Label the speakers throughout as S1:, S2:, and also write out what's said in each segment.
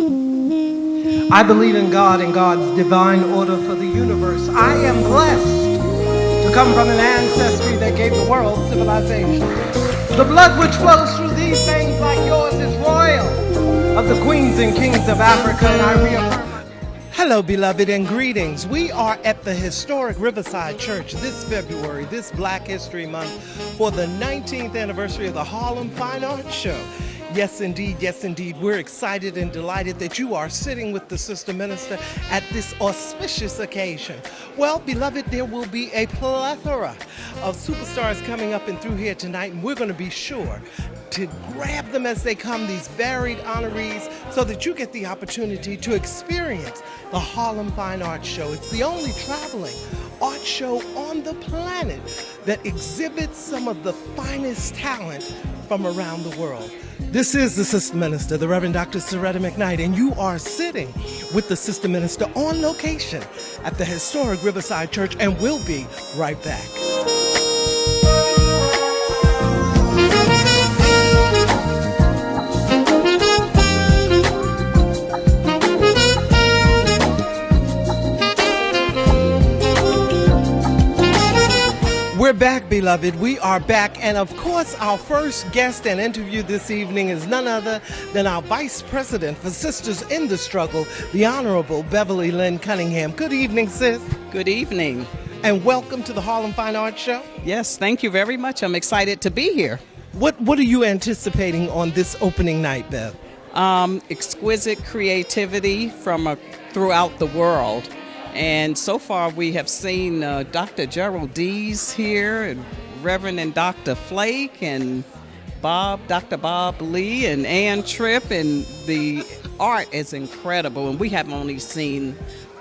S1: I believe in God and God's divine order for the universe. I am blessed to come from an ancestry that gave the world civilization. The blood which flows through these veins like yours is royal, of the queens and kings of Africa, and I reaffirm. Hello, beloved, and greetings. We are at the historic Riverside Church this February, this Black History Month, for the 19th anniversary of the Harlem Fine Arts Show. Yes, indeed, we're excited and delighted that you are sitting with the Sister Minister at this auspicious occasion. Well, beloved, there will be a plethora of superstars coming up and through here tonight, and we're going to be sure to grab them as they come, these varied honorees, so that you get the opportunity to experience the Harlem Fine Arts Show. It's the only traveling art show on the planet that exhibits some of the finest talent from around the world. This is the Sister Minister, the Reverend Dr. Soretta McKnight, and you are sitting with the Sister Minister on location at the historic Riverside Church, and we'll be right back. We're back, beloved. We are back. And of course, our first guest and interview this evening is none other than our Vice President for Sisters in the Struggle, the Honorable Beverly Lynn Cunningham. Good evening, sis.
S2: Good evening.
S1: And welcome to the Harlem Fine Arts Show.
S2: Yes, thank you very much. I'm excited to be here.
S1: What are you anticipating on this opening night, Bev?
S2: Exquisite creativity from throughout the world. And so far, we have seen Dr. Gerald Dees here, and Reverend and Dr. Flake, and Dr. Bob Lee, and Ann Tripp, and the art is incredible. And we have only seen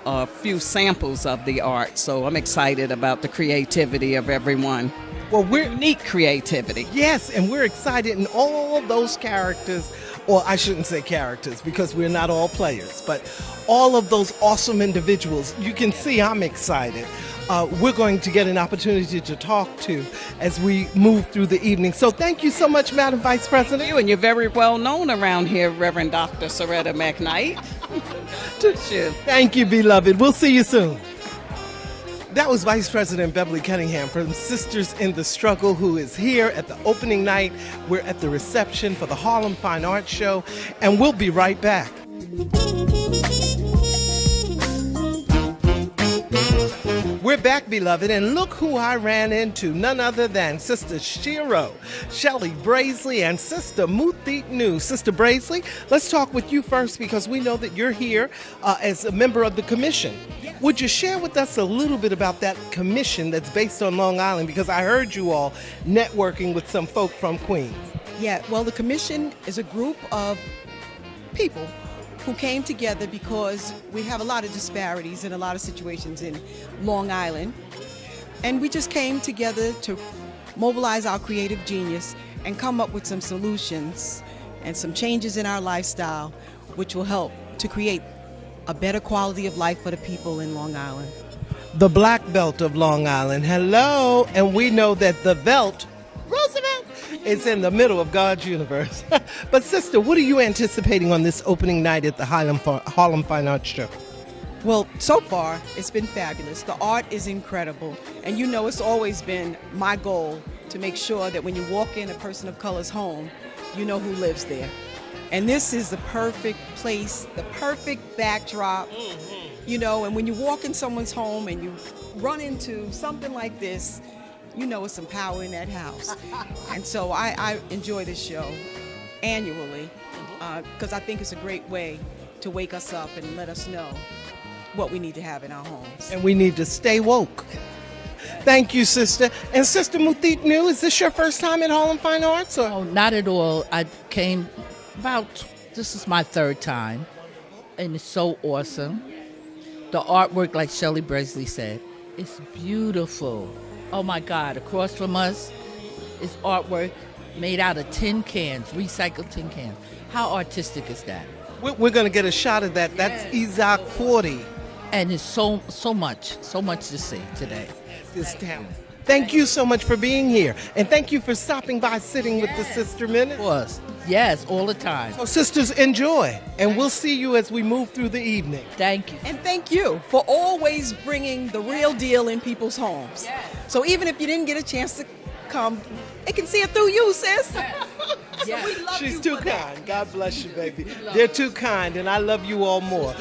S2: a few samples of the art, so I'm excited about the creativity of everyone.
S1: Well, we're
S2: unique creativity.
S1: Yes, and we're excited in all those characters, or I shouldn't say characters because we're not all players, but all of those awesome individuals. You can see I'm excited. We're going to get an opportunity to talk to as we move through the evening. So thank you so much, Madam Vice President.
S2: And you're very well known around here, Reverend Dr. Soretta McKnight.
S1: Thank you, beloved. We'll see you soon. That was Vice President Beverly Cunningham from Sisters in the Struggle, who is here at the opening night. We're at the reception for the Harlem Fine Arts Show, and we'll be right back. We're back, beloved, and look who I ran into, none other than Sister Shiro, Shelley Brazeley, and Sister Muthit Nu. Sister Brazeley, let's talk with you first because we know that you're here as a member of the commission. Yes. Would you share with us a little bit about that commission that's based on Long Island? Because I heard you all networking with some folk from Queens.
S3: Yeah, well, the commission is a group of people who came together because we have a lot of disparities in a lot of situations in Long Island. And we just came together to mobilize our creative genius and come up with some solutions and some changes in our lifestyle, which will help to create a better quality of life for the people in Long Island.
S1: The Black Belt of Long Island. Hello. And we know that the Belt, Roosevelt, is in the middle of God's universe. But sister, what are you anticipating on this opening night at the Harlem Fine Arts Show?
S3: Well, so far, it's been fabulous. The art is incredible. And you know, it's always been my goal to make sure that when you walk in a person of color's home, you know who lives there. And this is the perfect place, the perfect backdrop, you know, and when you walk in someone's home and you run into something like this, you know it's some power in that house. And so I enjoy this show annually because I think it's a great way to wake us up and let us know what we need to have in our homes.
S1: And we need to stay woke. Thank you, sister. And Sister Muthit Nu, is this your first time at Harlem Fine Arts? Or?
S4: Oh, not at all. I came this is my third time, and it's so awesome. The artwork, like Shelley Brazeley said, it's beautiful. Oh my God, across from us is artwork made out of tin cans, recycled tin cans. How artistic is that?
S1: We're going to get a shot of that. That's Isaac 40.
S4: And it's so much to see today.
S1: This talent. Thank you so much for being here. And thank you for stopping by Sitting with the Sister Minute.
S4: Of course. Yes, all the time.
S1: So sisters, enjoy. And we'll see you as we move through the evening.
S4: Thank you.
S3: And thank you for always bringing the real deal in people's homes. So even if you didn't get a chance to come, they can see it through you, sis. So we love
S1: She's
S3: you
S1: too
S3: for that.
S1: kind. God bless you, baby. They're too kind, and I love you all more.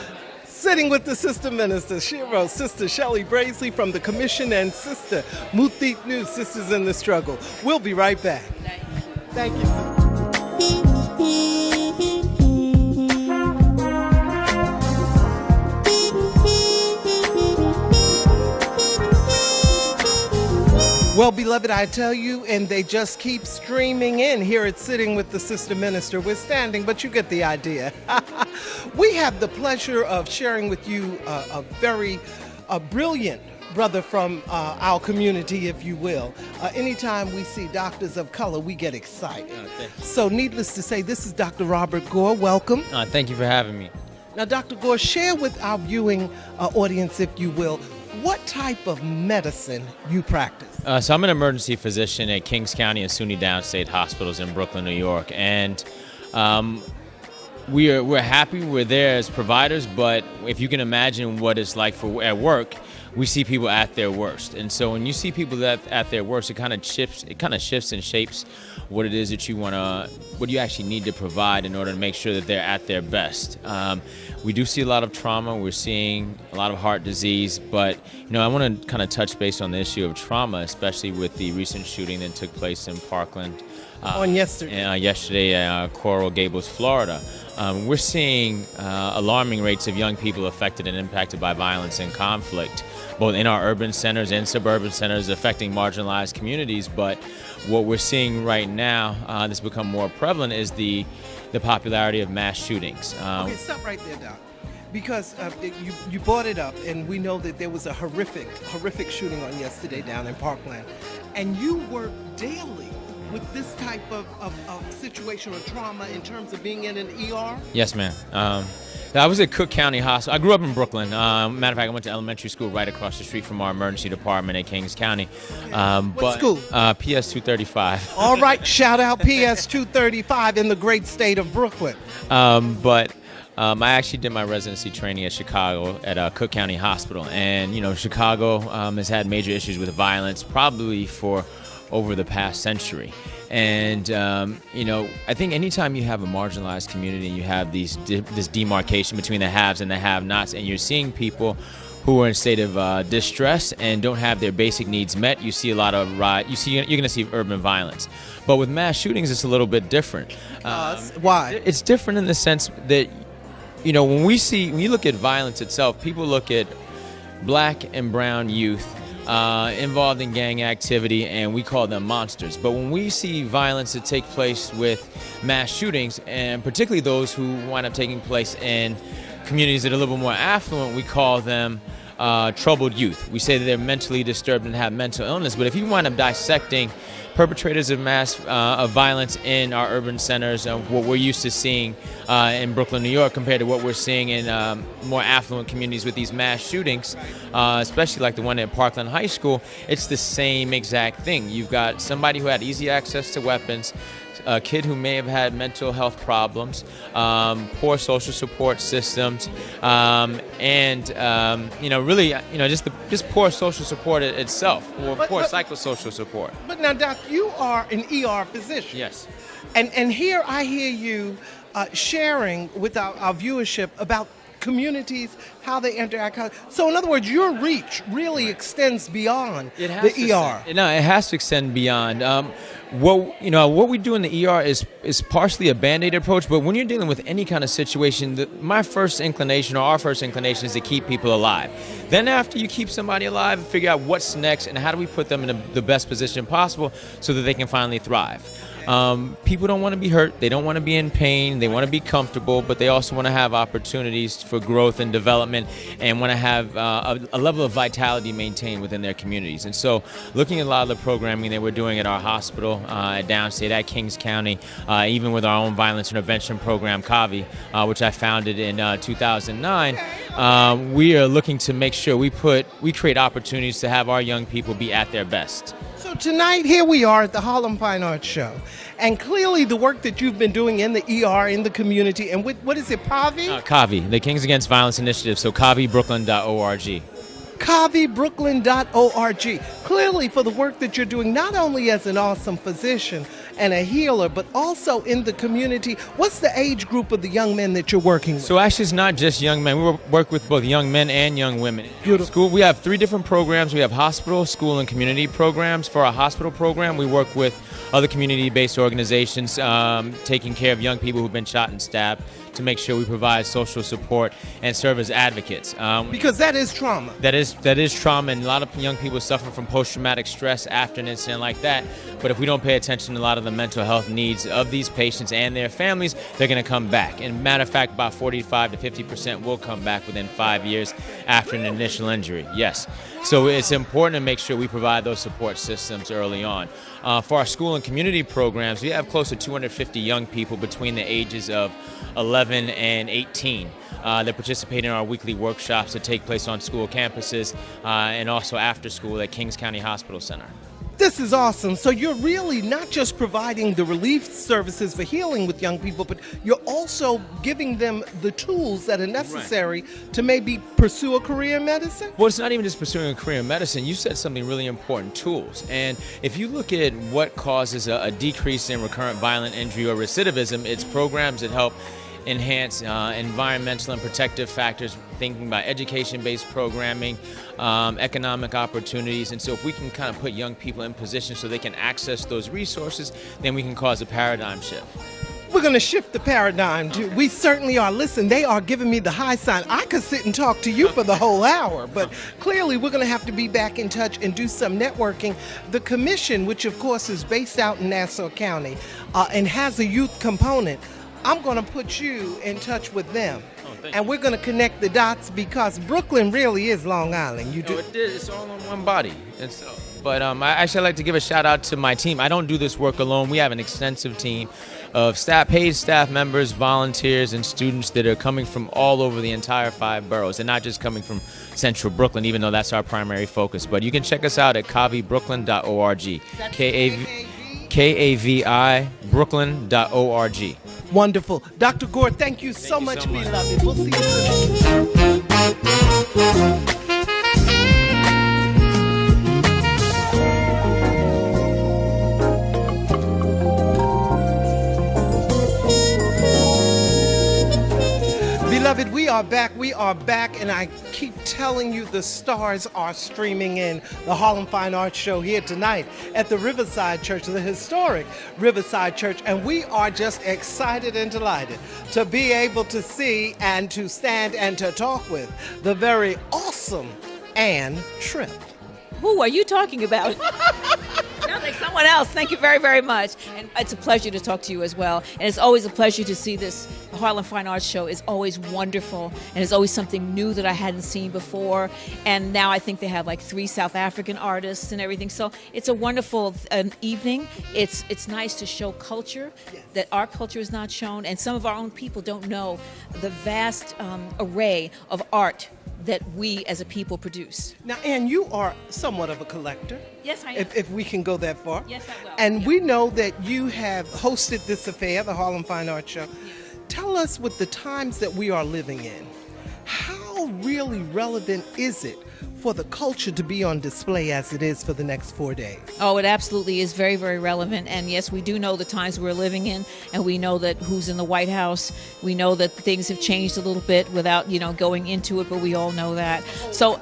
S1: Sitting with the Sister Minister, Shiro, Sister Shelley Brazeley from the Commission, and Sister Muthit New, Sisters in the Struggle. We'll be right back. Thank you. Well, beloved, I tell you, and they just keep streaming in here at Sitting with the Sister Minister. We're standing, but you get the idea. We have the pleasure of sharing with you a very brilliant brother from our community, if you will. Anytime we see doctors of color, we get excited. So needless to say, this is Dr. Robert Gore. Welcome.
S5: Thank you for having me.
S1: Now, Dr. Gore, share with our viewing audience, if you will, what type of medicine you practice.
S5: So I'm an emergency physician at Kings County and SUNY Downstate Hospitals in Brooklyn, New York. And we're happy we're there as providers, but if you can imagine what it's like at work, we see people at their worst. And so when you see people at their worst, it kind of shifts and shapes what it is that what you actually need to provide in order to make sure that they're at their best. We do see a lot of trauma. We're seeing a lot of heart disease, but I want to kind of touch base on the issue of trauma, especially with the recent shooting that took place in Parkland.
S1: On yesterday.
S5: Yesterday, Coral Gables, Florida. We're seeing alarming rates of young people affected and impacted by violence and conflict, both in our urban centers and suburban centers, affecting marginalized communities. But what we're seeing right now that's become more prevalent is the popularity of mass shootings.
S1: Okay, stop right there, Doc. Because you brought it up, and we know that there was a horrific shooting on yesterday down in Parkland. And you work daily with this type of situation or trauma in terms of being in an ER?
S5: Yes, ma'am. I was at Cook County Hospital. I grew up in Brooklyn. Matter of fact, I went to elementary school right across the street from our emergency department at Kings County.
S1: What school?
S5: PS 235.
S1: All right, shout out PS 235 in the great state of Brooklyn.
S5: I actually did my residency training at Chicago at Cook County Hospital. And, Chicago has had major issues with violence probably for over the past century. And, I think anytime you have a marginalized community and you have this demarcation between the haves and the have-nots, and you're seeing people who are in a state of distress and don't have their basic needs met, you see a lot of you're going to see urban violence. But with mass shootings, it's a little bit different.
S1: Why?
S5: It's different in the sense that, when you look at violence itself, people look at black and brown youth involved in gang activity, and we call them monsters. But when we see violence that take place with mass shootings, and particularly those who wind up taking place in communities that are a little bit more affluent, we call them troubled youth. We say that they're mentally disturbed and have mental illness. But if you wind up dissecting perpetrators of mass violence in our urban centers, what we're used to seeing in Brooklyn, New York, compared to what we're seeing in more affluent communities with these mass shootings, especially like the one at Parkland High School, it's the same exact thing. You've got somebody who had easy access to weapons, a kid who may have had mental health problems, poor social support systems, just poor social support itself, or poor psychosocial support.
S1: But now, Doc, you are an ER physician.
S5: Yes.
S1: And here I hear you sharing with our viewership about communities, how they interact. So in other words, your reach really extends beyond the ER.
S5: It has to extend beyond. What we do in the ER is partially a Band-Aid approach, but when you're dealing with any kind of situation, my first inclination, or our first inclination, is to keep people alive. Then after you keep somebody alive, figure out what's next and how do we put them in the best position possible so that they can finally thrive. People don't want to be hurt. They don't want to be in pain. They want to be comfortable, but they also want to have opportunities for growth and development, and want to have a level of vitality maintained within their communities. And so looking at a lot of the programming that we're doing at our hospital, at downstate, at Kings County, even with our own violence intervention program, CAVI, which I founded in 2009, we are looking to make sure we create opportunities to have our young people be at their best.
S1: So tonight, here we are at the Harlem Fine Arts Show. And clearly the work that you've been doing in the ER, in the community, and what is it, PAVI?
S5: CAVI, the Kings Against Violence Initiative, so CAVIbrooklyn.org.
S1: CAVIbrooklyn.org. Clearly for the work that you're doing, not only as an awesome physician and a healer, but also in the community. What's the age group of the young men that you're working with?
S5: So actually it's not just young men. We work with both young men and young women.
S1: Beautiful.
S5: School, we have 3 different programs. We have hospital, school, and community programs. For our hospital program, we work with other community-based organizations taking care of young people who've been shot and stabbed, to make sure we provide social support and serve as advocates.
S1: Because that is trauma.
S5: That is trauma, and a lot of young people suffer from post-traumatic stress after an incident like that. But if we don't pay attention to a lot of the mental health needs of these patients and their families, they're going to come back. And matter of fact, about 45 to 50% will come back within 5 years after an initial injury. Yes. So it's important to make sure we provide those support systems early on. For our school and community programs, we have close to 250 young people between the ages of 11 and 18 that participate in our weekly workshops that take place on school campuses and also after school at Kings County Hospital Center.
S1: This is awesome. So you're really not just providing the relief services for healing with young people, but you're also giving them the tools that are necessary to maybe pursue a career in medicine?
S5: Well, it's not even just pursuing a career in medicine. You said something really important, tools. And if you look at what causes a decrease in recurrent violent injury or recidivism, it's programs that help enhance environmental and protective factors, thinking about education-based programming, economic opportunities. And so if we can kind of put young people in position so they can access those resources, then we can cause a paradigm shift.
S1: We're going to shift the paradigm. We certainly are. Listen, they are giving me the high sign. I could sit and talk to you for the whole hour, but clearly we're going to have to be back in touch and do some networking. The commission, which of course is based out in Nassau County and has a youth component, I'm going to put you in touch with them. And we're going to connect the dots because Brooklyn really is Long Island.
S5: It's all on one body. And so, but I actually like to give a shout out to my team. I don't do this work alone. We have an extensive team of paid staff members, volunteers, and students that are coming from all over the entire 5 boroughs, and not just coming from Central Brooklyn, even though that's our primary focus. But you can check us out at cavibrooklyn.org. KAVI Brooklyn.org.
S1: Wonderful. Dr. Gore, thank you so much, beloved. We'll see you soon. Beloved, we are back, and I keep telling you the stars are streaming in. The Harlem Fine Arts Show here tonight at the Riverside Church, the historic Riverside Church, and we are just excited and delighted to be able to see and to stand and to talk with the very awesome Ann Tripp.
S6: Who are you talking about? Sounds like someone else. Thank you very, very much. And it's a pleasure to talk to you as well. And it's always a pleasure to see this Harlem Fine Arts Show. Is always wonderful. And it's always something new that I hadn't seen before. And now I think they have like 3 South African artists and everything. So it's a wonderful evening. It's nice to show culture that our culture is not shown. And some of our own people don't know the vast array of art that we as a people produce.
S1: Now, Ann, you are somewhat of a collector.
S6: Yes, I am.
S1: If we can go that far.
S6: Yes, I will.
S1: And we know that you have hosted this affair, the Harlem Fine Arts Show. Yes. Tell us, with the times that we are living in, how really relevant is it for the culture to be on display as it is for the next 4 days?
S6: Oh, it absolutely is very, very relevant. And yes, we do know the times we're living in, and we know that who's in the White House. We know that things have changed a little bit without, going into it, but we all know that. So,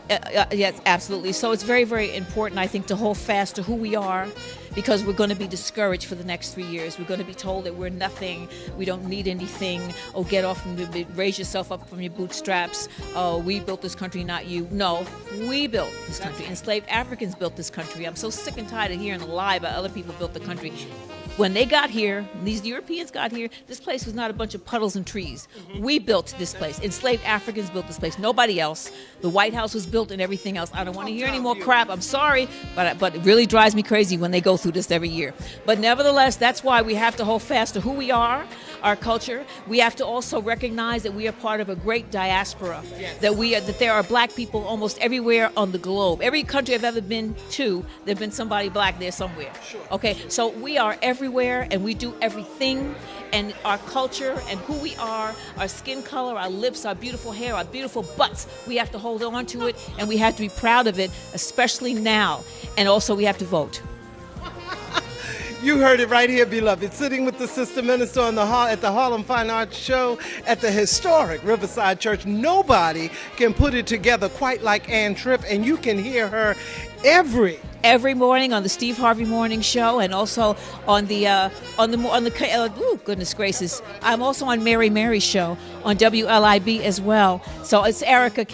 S6: yes, absolutely. So it's very, very important, I think, to hold fast to who we are, because we're going to be discouraged for the next 3 years. We're going to be told that we're nothing, we don't need anything, get off and raise yourself up from your bootstraps. We built this country, not you. No, we built this country. Enslaved Africans built this country. I'm so sick and tired of hearing a lie about other people built the country. When they got here, these Europeans got here, this place was not a bunch of puddles and trees. We built this place. Enslaved Africans built this place. Nobody else. The White House was built and everything else. I don't want to hear any more crap. I'm sorry, but it really drives me crazy when they go through this every year. But nevertheless, that's why we have to hold fast to who we are, our culture. We have to also recognize that we are part of a great diaspora. Yes. That there are black people almost everywhere on the globe. Every country I've ever been to, there's been somebody black there somewhere. Sure. Okay, so we are everywhere and we do everything, and our culture and who we are, our skin color, our lips, our beautiful hair, our beautiful butts, we have to hold on to it and we have to be proud of it, especially now. And also we have to vote.
S1: You heard it right here, beloved. Sitting with the Sister Minister at the Harlem Fine Arts Show at the historic Riverside Church. Nobody can put it together quite like Ann Tripp, and you can hear her every morning on the Steve Harvey Morning Show, and also on goodness gracious, I'm also on Mary's show on WLIB as well. So it's Erica.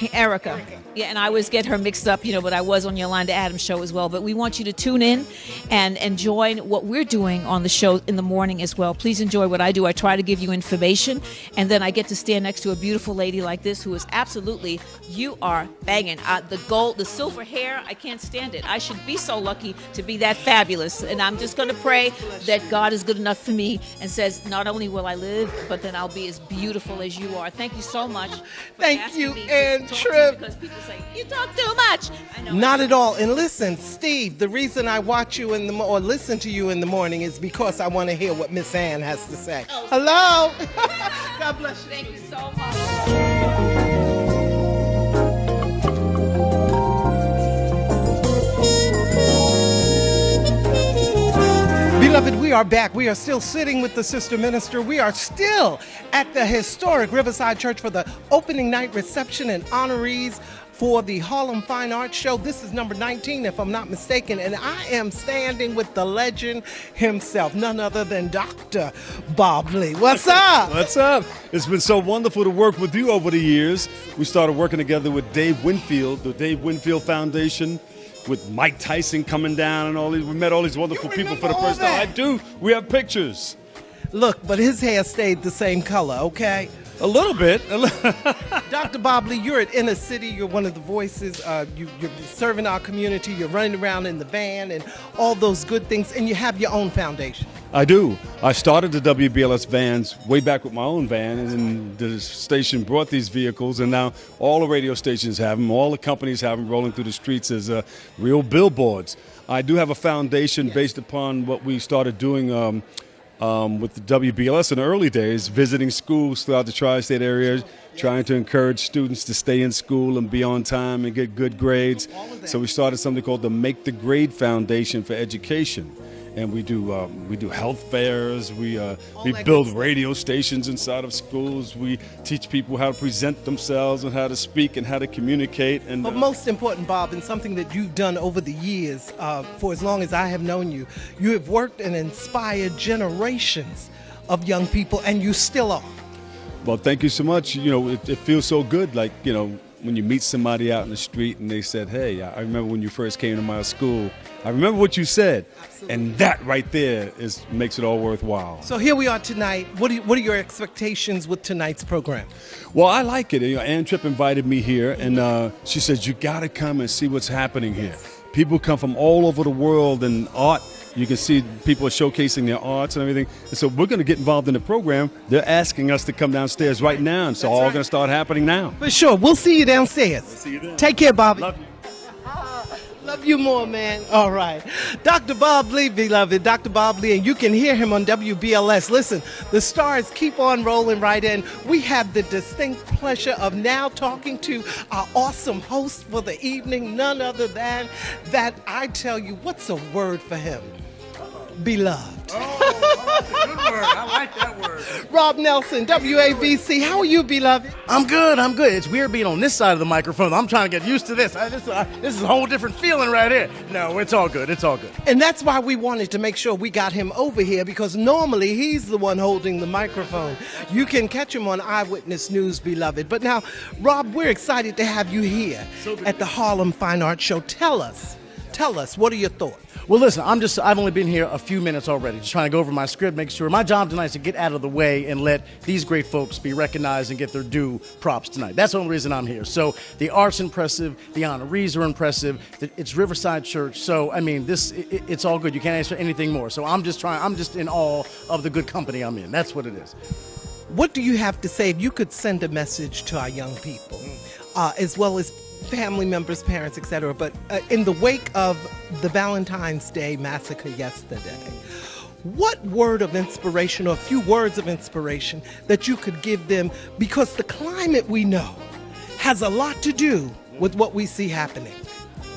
S1: Yeah, and I always get her mixed up, but I was on Yolanda Adams' show as well. But we want you to tune in and enjoy what we're doing on the show in the morning as well. Please enjoy what I do. I try to give you information, and then I get to stand next to a beautiful lady like this who is absolutely, you are banging. The silver hair, I can't stand it. I should be so lucky to be that fabulous. And I'm just going to pray that God is good enough for me and says, not only will I live, but then I'll be as beautiful as you are. Thank you so much. Thank you, Ann Tripp.
S6: Because people say, you talk too much. I know.
S1: Not at all. And listen, Steve, the reason I watch you or listen to you in the morning is because I want to hear what Miss Ann has to say. Oh, hello. God bless you.
S6: Thank you so much.
S1: Beloved, we are back. We are still sitting with the Sister Minister. We are still at the historic Riverside Church for the opening night reception and honorees for the Harlem Fine Arts Show. This is number 19, if I'm not mistaken, and I am standing with the legend himself, none other than Dr. Bob Lee. What's up?
S7: What's up? It's been so wonderful to work with you over the years. We started working together with Dave Winfield, the Dave Winfield Foundation, with Mike Tyson coming down and all these. We met all these wonderful people for the first time. I do. We have pictures.
S1: Look, but his hair stayed the same color, okay?
S7: A little bit.
S1: Dr. Bob Lee, you're at Inner City. You're one of the voices. You're serving our community. You're running around in the van and all those good things. And you have your own foundation.
S7: I do. I started the WBLS vans way back with my own van, and then the station brought these vehicles, and now all the radio stations have them. All the companies have them rolling through the streets as real billboards. I do have a foundation based upon what we started doing with the WBLS in the early days, visiting schools throughout the tri-state area, trying to encourage students to stay in school and be on time and get good grades. So we started something called the Make the Grade Foundation for Education. And we do health fairs. We build radio stations inside of schools. We teach people how to present themselves and how to speak and how to communicate. And
S1: but most important, Bob, and something that you've done over the years, for as long as I have known you, you have worked and inspired generations of young people, and you still are.
S7: Well, thank you so much. It feels so good, like, when you meet somebody out in the street and they said, hey, I remember when you first came to my school. I remember what you said. Absolutely. And that right there makes it all worthwhile. So here we are tonight. What are your expectations with tonight's program? Well, I like it. Ann Tripp invited me here, and she says, you got to come and see what's happening here. People come from all over the world, and art. You can see people are showcasing their arts and everything. And so we're going to get involved in the program. They're asking us to come downstairs right now, and so all going to start happening now. For sure. We'll see you downstairs. We'll see you then. Take care, Bobby. Love you. Love you more, man. All right. Dr. Bob Lee, beloved. Dr. Bob Lee, and you can hear him on WBLS. Listen, the stars keep on rolling right in. We have the distinct pleasure of now talking to our awesome host for the evening, none other than that, I tell you, what's a word for him? Beloved. Oh, that's a good word. I like that word. Rob Nelson, WABC. How are you, beloved?
S8: I'm good. It's weird being on this side of the microphone. I'm trying to get used to this. This is a whole different feeling right here. No, it's all good. It's all good.
S1: And that's why we wanted to make sure we got him over here, because normally he's the one holding the microphone. You can catch him on Eyewitness News, beloved. But now, Rob, we're excited to have you here at the Harlem Fine Arts Show. Tell us, what are your thoughts?
S8: Well, listen, I've only been here a few minutes already, just trying to go over my script, make sure my job tonight is to get out of the way and let these great folks be recognized and get their due props tonight. That's the only reason I'm here. So the art's impressive, the honorees are impressive, it's Riverside Church. So, I mean, it's all good. You can't ask for anything more. So I'm just in awe of the good company I'm in. That's what it is.
S1: What do you have to say if you could send a message to our young people, as well as family members, parents, etc., but in the wake of the Valentine's Day massacre yesterday, what word of inspiration or a few words of inspiration that you could give them? Because the climate, we know, has a lot to do with what we see happening.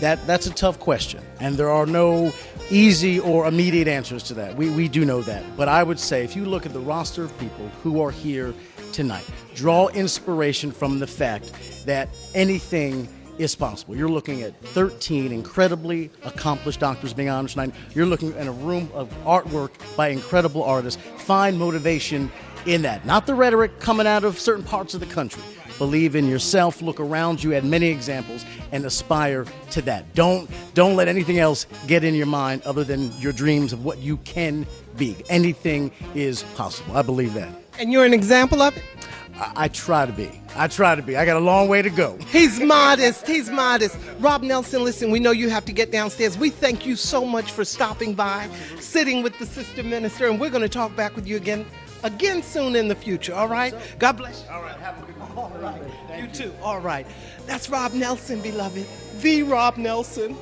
S8: That's a tough question, and there are no easy or immediate answers to that. We do know that. But I would say if you look at the roster of people who are here tonight, draw inspiration from the fact that anything is possible. You're looking at 13 incredibly accomplished doctors being honored tonight. You're looking at a room of artwork by incredible artists. Find motivation in that. Not the rhetoric coming out of certain parts of the country. Believe in yourself, look around you at many examples, and aspire to that. Don't let anything else get in your mind other than your dreams of what you can be. Anything is possible. I believe that.
S1: And you're an example of it?
S8: I try to be. I got a long way to go.
S1: He's modest. He's modest. Rob Nelson, listen, we know you have to get downstairs. We thank you so much for stopping by, sitting with the sister minister, and we're going to talk back with you again soon in the future, all right? God bless you.
S8: All right, have a good one.
S1: All right. You too. All right. That's Rob Nelson, beloved. The Rob Nelson.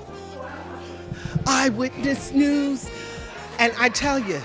S1: Eyewitness News. And I tell you,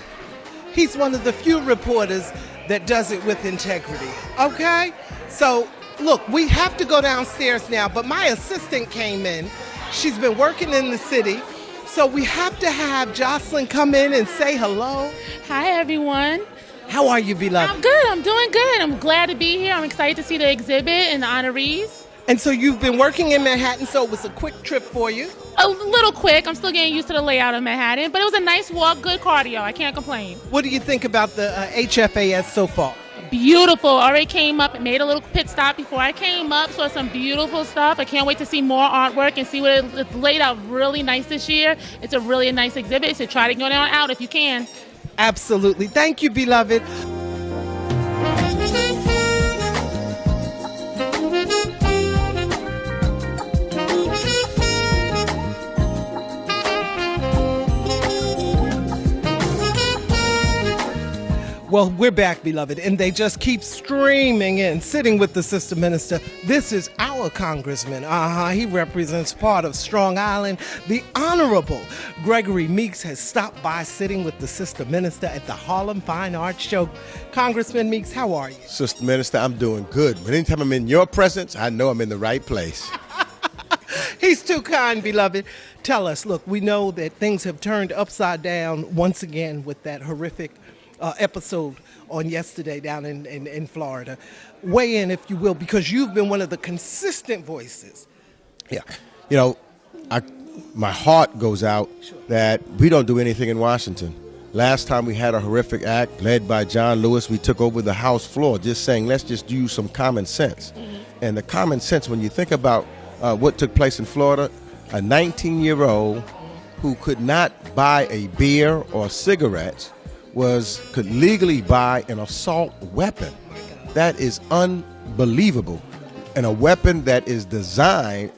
S1: he's one of the few reporters that does it with integrity. Okay? So, look, we have to go downstairs now, but my assistant came in. She's been working in the city. So we have to have Jocelyn come in and say hello.
S9: Hi, everyone.
S1: How are you, beloved?
S9: I'm good. I'm doing good. I'm glad to be here. I'm excited to see the exhibit and the honorees.
S1: And so you've been working in Manhattan, so it was a quick trip for you?
S9: A little quick. I'm still getting used to the layout of Manhattan, but it was a nice walk, good cardio. I can't complain.
S1: What do you think about the HFAS so far?
S9: Beautiful. Already came up and made a little pit stop before I came up. Saw some beautiful stuff. I can't wait to see more artwork and see what it's laid out really nice this year. It's a really nice exhibit, so try to go down out if you can.
S1: Absolutely. Thank you, beloved. Well, we're back, beloved, and they just keep streaming in, sitting with the sister minister. This is our congressman. He represents part of Strong Island. The Honorable Gregory Meeks has stopped by, sitting with the sister minister at the Harlem Fine Arts Show. Congressman Meeks, how are you?
S10: Sister Minister, I'm doing good. But anytime I'm in your presence, I know I'm in the right place.
S1: He's too kind, beloved. Tell us, look, we know that things have turned upside down once again with that horrific episode on yesterday down in Florida. Weigh in, if you will, because you've been one of the consistent voices.
S10: Yeah. You know, my heart goes out that we don't do anything in Washington. Last time we had a horrific act led by John Lewis, we took over the House floor just saying, let's just use some common sense. Mm-hmm. And the common sense, when you think about what took place in Florida, a 19-year-old who could not buy a beer or cigarettes could legally buy an assault weapon. That is unbelievable. And a weapon that is designed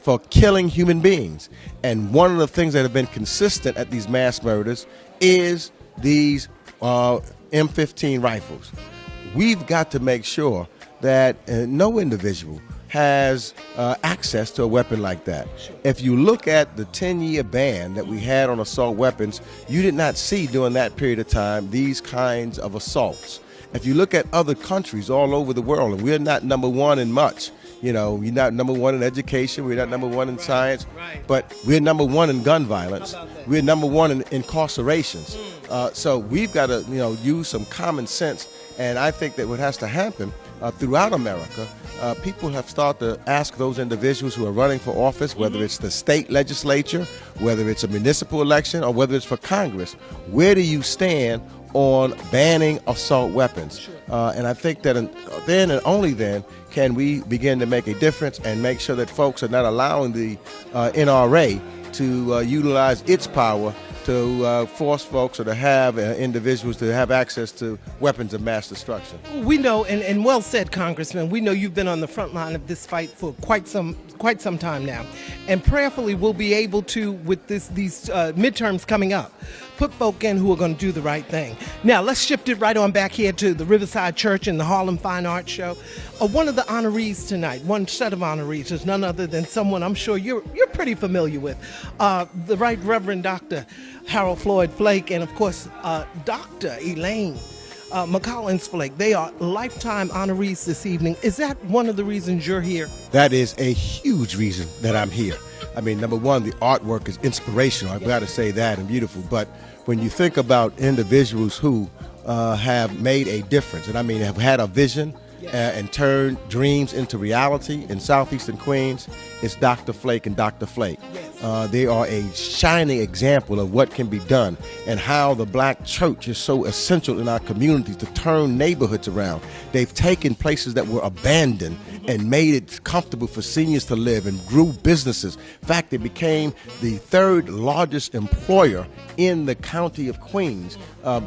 S10: for killing human beings. And one of the things that have been consistent at these mass murders is these M15 rifles. We've got to make sure that no individual has access to a weapon like that. If you look at the 10-year ban that we had on assault weapons, you did not see during that period of time these kinds of assaults. If you look at other countries all over the world, and we're not number one in much, you know, we're not number one in education, we're not number one in science, but we're number one in gun violence. We're number one in incarcerations. So we've got to, use some common sense, and I think that what has to happen throughout America, people have started to ask those individuals who are running for office, whether it's the state legislature, whether it's a municipal election, or whether it's for Congress, where do you stand on banning assault weapons. And I think that then and only then can we begin to make a difference and make sure that folks are not allowing the NRA to utilize its power to force folks or to have individuals to have access to weapons of mass destruction.
S1: We know, and well said, Congressman, we know you've been on the front line of this fight for quite some time now. And prayerfully, we'll be able to, with these midterms coming up, put folk in who are going to do the right thing. Now, let's shift it right on back here to the Riverside Church and the Harlem Fine Arts Show. One of the honorees tonight, one set of honorees, is none other than someone I'm sure you're pretty familiar with, the Right Reverend Dr. Harold Floyd Flake, and of course, Dr. Elaine McCollins Flake. They are lifetime honorees this evening. Is that one of the reasons you're here?
S10: That is a huge reason that I'm here. I mean, number one, the artwork is inspirational. I've got to say that, and beautiful. But when you think about individuals who have made a difference, and I mean have had a vision and turned dreams into reality in southeastern Queens, it's Dr. Flake and Dr. Flake. They are a shining example of what can be done and how the black church is so essential in our communities to turn neighborhoods around. They've taken places that were abandoned and made it comfortable for seniors to live and grew businesses. In fact, they became the third largest employer in the county of Queens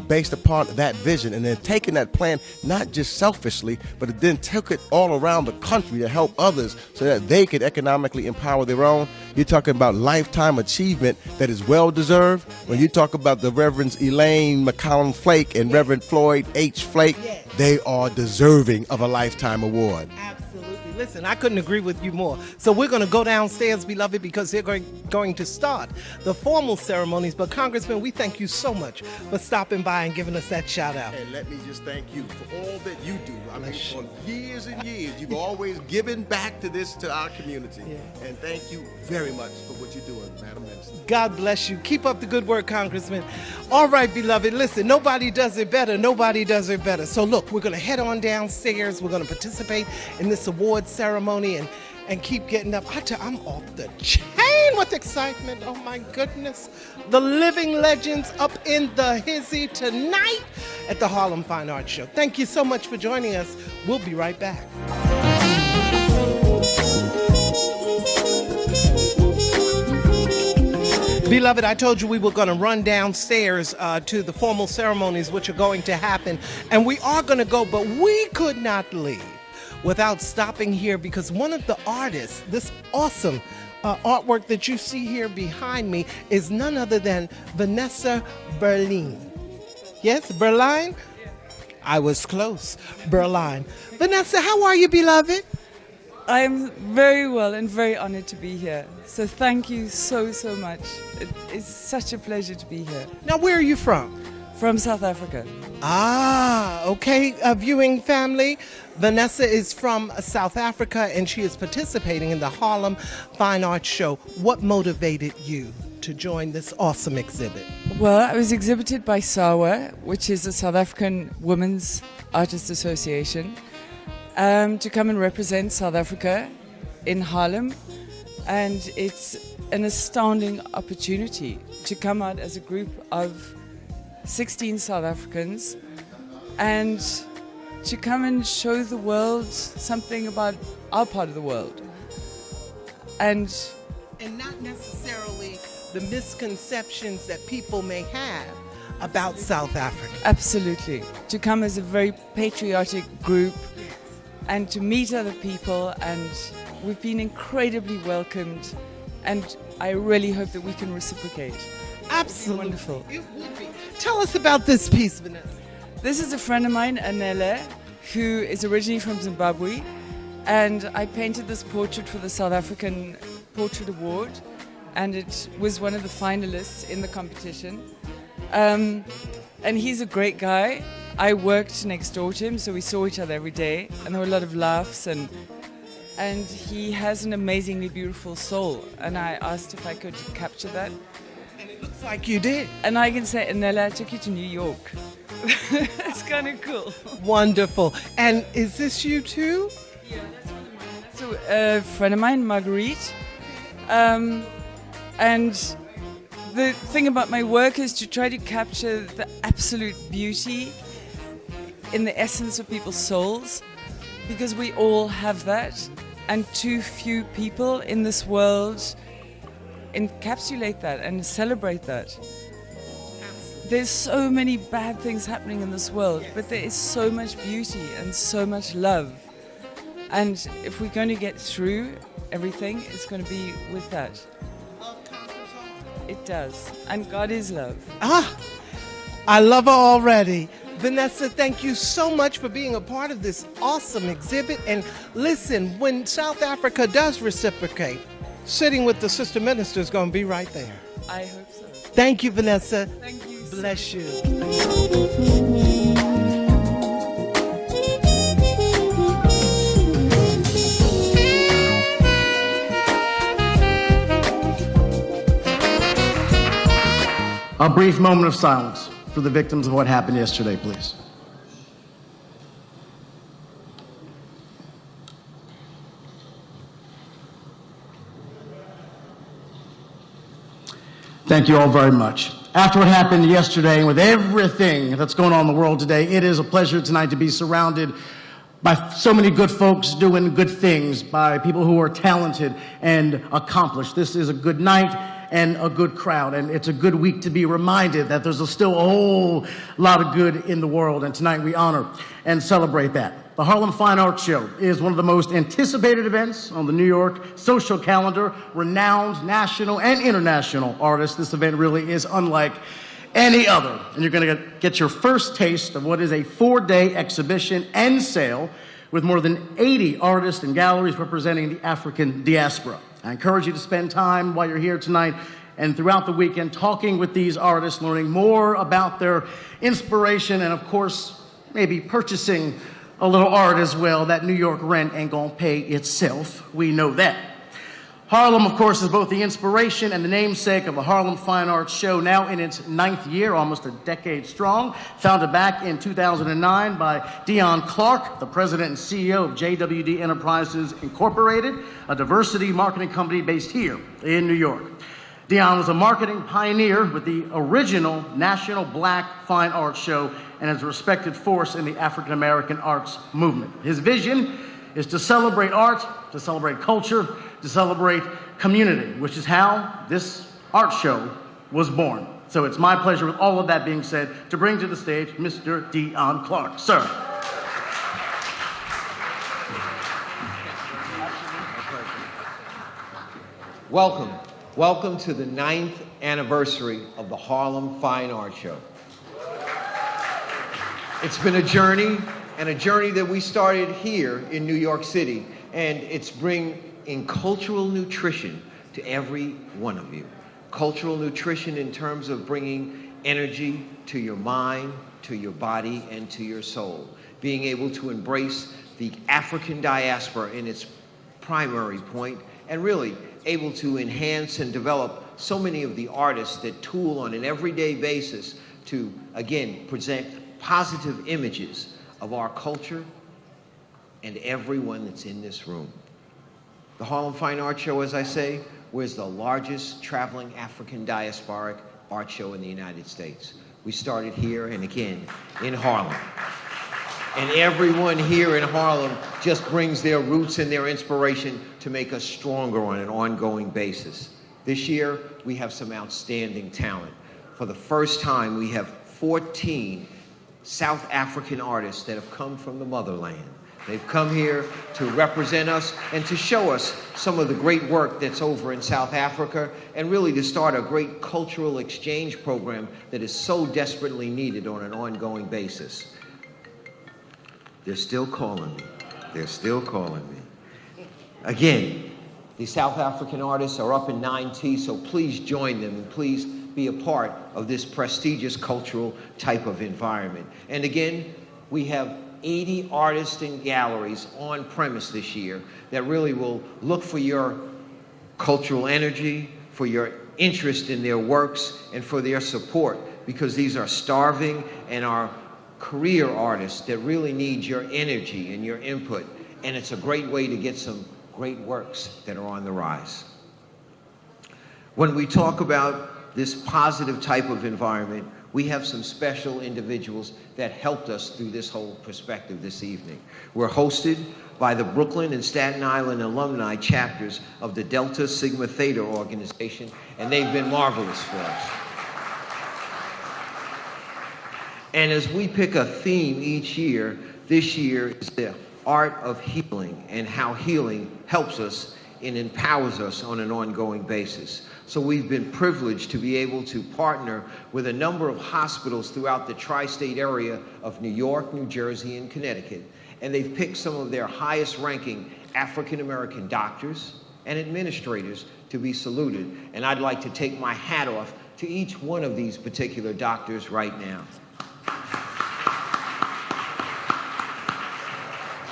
S10: based upon that vision, and then taking that plan not just selfishly, but it then took it all around the country to help others so that they could economically empower their own. You're talking about lifetime achievement that is well-deserved. When you talk about the Reverends Elaine McCollum Flake and Reverend Floyd H. Flake, they are deserving of a lifetime award.
S1: Absolutely. Listen, I couldn't agree with you more. So we're going to go downstairs, beloved, because they're going to start the formal ceremonies. But Congressman, we thank you so much for stopping by and giving us that shout out.
S10: And let me just thank you for all that you do. I mean, for years and years, you've always given back to our community. And thank you very much for what you're doing, Madam Minister.
S1: God bless you. Keep up the good work, Congressman. All right, beloved, listen, nobody does it better. Nobody does it better. So look, we're going to head on downstairs. We're going to participate in this award ceremony and keep getting up. I'm off the chain with excitement. Oh my goodness. The living legends up in the hizzy tonight at the Harlem Fine Arts Show. Thank you so much for joining us. We'll be right back. Beloved, I told you we were going to run downstairs to the formal ceremonies which are going to happen, and we are going to go, but we could not leave without stopping here because one of the artists, this awesome artwork that you see here behind me, is none other than Vanessa Berline. Yes, Berline? I was close. Berline. Vanessa, how are you, beloved?
S11: I'm very well and very honored to be here. So thank you so much. It's such a pleasure to be here.
S1: Now, where are you from?
S11: From South Africa.
S1: Ah, okay, viewing family. Vanessa is from South Africa and she is participating in the Harlem Fine Arts Show. What motivated you to join this awesome exhibit?
S11: Well, I was exhibited by SAWA, which is the South African Women's Artists Association, to come and represent South Africa in Harlem. And it's an astounding opportunity to come out as a group of 16 South Africans and to come and show the world something about our part of the world. And
S1: not necessarily the misconceptions that people may have about South Africa.
S11: Absolutely. To come as a very patriotic group and to meet other people, and we've been incredibly welcomed, and I really hope that we can reciprocate.
S1: Absolutely.
S11: Wonderful.
S1: It would be. Tell us about this piece, Vanessa.
S11: This is a friend of mine, Anele, who is originally from Zimbabwe, and I painted this portrait for the South African Portrait Award, and it was one of the finalists in the competition. And he's a great guy. I worked next door to him, so we saw each other every day, and there were a lot of laughs, and he has an amazingly beautiful soul, and I asked if I could capture that.
S1: And it looks like you did.
S11: And I can say, Anela, I took you to New York. It's kind of cool.
S1: Wonderful. And is this you too?
S11: Yeah, that's one of mine. That's a friend of mine, Marguerite. And the thing about my work is to try to capture the absolute beauty in the essence of people's souls, because we all have that, and too few people in this world encapsulate that and celebrate that. There's so many bad things happening in this world, but there is so much beauty and so much love. And if we're going to get through everything, it's going to be with that. It does. And God is love.
S1: I love her already. Vanessa, thank you so much for being a part of this awesome exhibit. And listen, when South Africa does reciprocate, sitting with the sister minister is going to be right there.
S11: I hope so.
S1: Thank you, Vanessa.
S11: Thank you.
S1: Bless you.
S8: A brief moment of silence for the victims of what happened yesterday, please. Thank you all very much. After what happened yesterday, and with everything that's going on in the world today, it is a pleasure tonight to be surrounded by so many good folks doing good things, by people who are talented and accomplished. This is a good night and a good crowd, and it's a good week to be reminded that there's still a whole lot of good in the world, and tonight we honor and celebrate that. The Harlem Fine Arts Show is one of the most anticipated events on the New York social calendar. Renowned national and international artists. This event really is unlike any other. And you're going to get your first taste of what is a 4-day exhibition and sale with more than 80 artists and galleries representing the African diaspora. I encourage you to spend time while you're here tonight and throughout the weekend talking with these artists, learning more about their inspiration, and of course, maybe purchasing a little art as well. That New York rent ain't gonna pay itself. We know that. Harlem, of course, is both the inspiration and the namesake of the Harlem Fine Arts Show, now in its 9th year, almost a decade strong. Founded back in 2009 by Dion Clark, the president and CEO of JWD Enterprises Incorporated, a diversity marketing company based here in New York. Dion was a marketing pioneer with the original National Black Fine Arts Show and is a respected force in the African American arts movement. His vision is to celebrate art, to celebrate culture, to celebrate community, which is how this art show was born. So it's my pleasure, with all of that being said, to bring to the stage Mr. Dion Clark. Sir.
S12: Welcome. Welcome to the 9th anniversary of the Harlem Fine Art Show. It's been a journey, and a journey that we started here in New York City, and it's bringing cultural nutrition to every one of you. Cultural nutrition in terms of bringing energy to your mind, to your body, and to your soul. Being able to embrace the African diaspora in its primary point, and really able to enhance and develop so many of the artists that tool on an everyday basis to, again, present positive images of our culture and everyone that's in this room. The Harlem Fine Art Show, as I say, was the largest traveling African diasporic art show in the United States. We started here and again in Harlem. And everyone here in Harlem just brings their roots and their inspiration to make us stronger on an ongoing basis. This year, we have some outstanding talent. For the first time, we have 14 South African artists that have come from the motherland. They've come here to represent us and to show us some of the great work that's over in South Africa, and really to start a great cultural exchange program that is so desperately needed on an ongoing basis. They're still calling me. They're still calling me. Again, the South African artists are up in 9T, so please join them and please be a part of this prestigious cultural type of environment. And again, we have 80 artists and galleries on premise this year that really will look for your cultural energy, for your interest in their works, and for their support, because these are starving and are career artists that really need your energy and your input. And it's a great way to get some great works that are on the rise. When we talk about this positive type of environment, we have some special individuals that helped us through this whole perspective this evening. We're hosted by the Brooklyn and Staten Island alumni chapters of the Delta Sigma Theta organization, and they've been marvelous for us. And as we pick a theme each year, this year is the art of healing and how healing helps us and empowers us on an ongoing basis. So we've been privileged to be able to partner with a number of hospitals throughout the tri-state area of New York, New Jersey, and Connecticut. And they've picked some of their highest ranking African-American doctors and administrators to be saluted. And I'd like to take my hat off to each one of these particular doctors right now.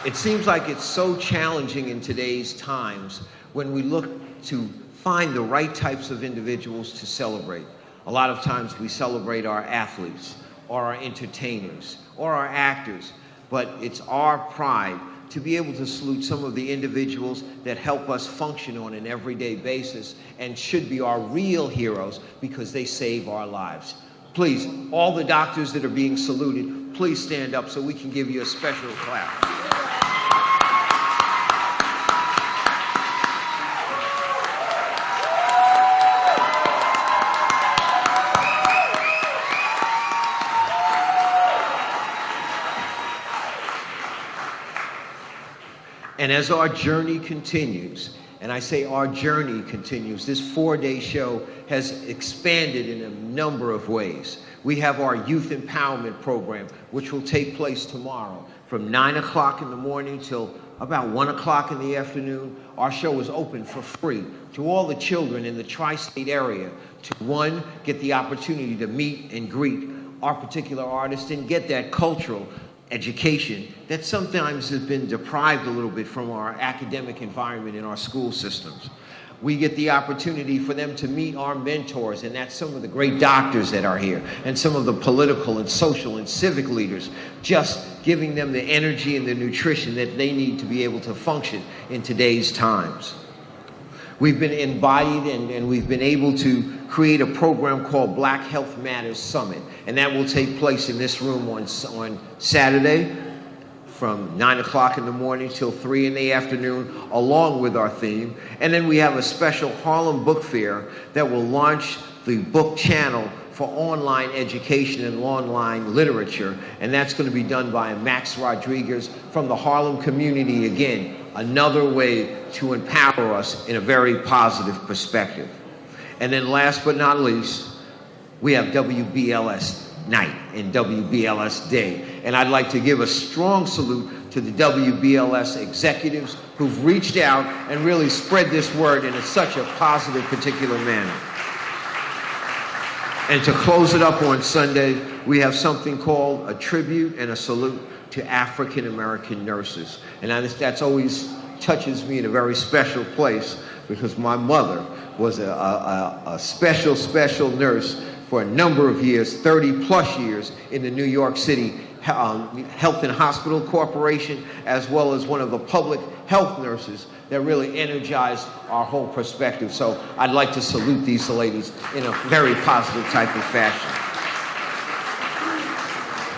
S12: It seems like it's so challenging in today's times when we look to find the right types of individuals to celebrate. A lot of times we celebrate our athletes or our entertainers or our actors, but it's our pride to be able to salute some of the individuals that help us function on an everyday basis and should be our real heroes because they save our lives. Please, all the doctors that are being saluted, please stand up so we can give you a special clap. And as our journey continues, and I say our journey continues, this 4-day show has expanded in a number of ways. We have our youth empowerment program, which will take place tomorrow from 9 o'clock in the morning till about 1 o'clock in the afternoon. Our show is open for free to all the children in the tri-state area to, one, get the opportunity to meet and greet our particular artist and get that cultural education that sometimes has been deprived a little bit from our academic environment in our school systems. We get the opportunity for them to meet our mentors, and that's some of the great doctors that are here, and some of the political and social and civic leaders, just giving them the energy and the nutrition that they need to be able to function in today's times. We've been embodied and we've been able to create a program called Black Health Matters Summit, and that will take place in this room on Saturday from 9 o'clock in the morning till 3 in the afternoon, along with our theme. And then we have a special Harlem Book Fair that will launch the book channel for online education and online literature, and that's going to be done by Max Rodriguez from the Harlem community. Again, another way to empower us in a very positive perspective. And then last but not least, we have WBLS Night and WBLS Day. And I'd like to give a strong salute to the WBLS executives who've reached out and really spread this word in such a positive particular manner. And to close it up on Sunday, we have something called a tribute and a salute to African American nurses. And that's always touches me in a very special place because my mother was a special nurse for a number of years, 30 plus years in the New York City Health and Hospital Corporation, as well as one of the public health nurses that really energized our whole perspective. So I'd like to salute these ladies in a very positive type of fashion.